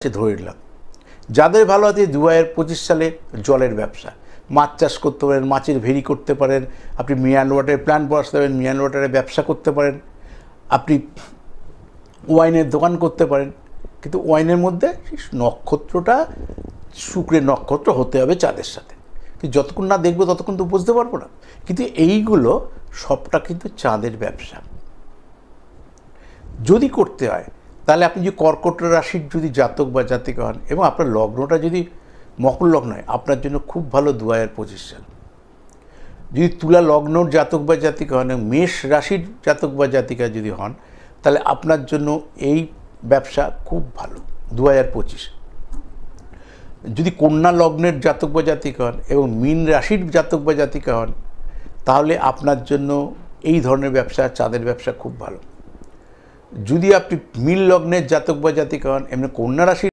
ধরে নিলাম যাদের ভালো আছে 2025 সালে জলের ব্যবসা, মাছ চাষ করতে পারেন, মাছের ভেরি করতে পারেন, আপনি মিনারেল ওয়াটারের প্ল্যান্ট বসাতে পারেন, মিনারেল ওয়াটারের ব্যবসা করতে পারেন, আপনি ওয়াইনের দোকান করতে পারেন। কিন্তু ওয়াইনের মধ্যে নক্ষত্রটা শুক্রের নক্ষত্র হতে হবে চাঁদের সাথে। কিন্তু যতক্ষণ না দেখবো ততক্ষণ তো বুঝতে পারবো না। কিন্তু এইগুলো সবটা কিন্তু চাঁদের ব্যবসা। যদি করতে হয় তাহলে আপনি যদি কর্কট রাশির যদি জাতক বা জাতিকা হন এবং আপনার লগ্নটা যদি মকর লগ্ন হয়, আপনার জন্য খুব ভালো 2025 সাল। যদি তুলা লগ্নর জাতক বা জাতিকা হন এবং মেষ রাশির জাতক বা জাতিকা যদি হন, তাহলে আপনার জন্য এই ব্যবসা খুব ভালো 2025। যদি কন্যা লগ্নের জাতক বা জাতিকা হন এবং মীন রাশির জাতক বা জাতিকা হন, তাহলে আপনার জন্য এই ধরনের ব্যবসা, চাঁদের ব্যবসা খুব ভালো। যদি আপনি মীন লগ্নের জাতক বা জাতিকা হন, এমনি কন্যা রাশির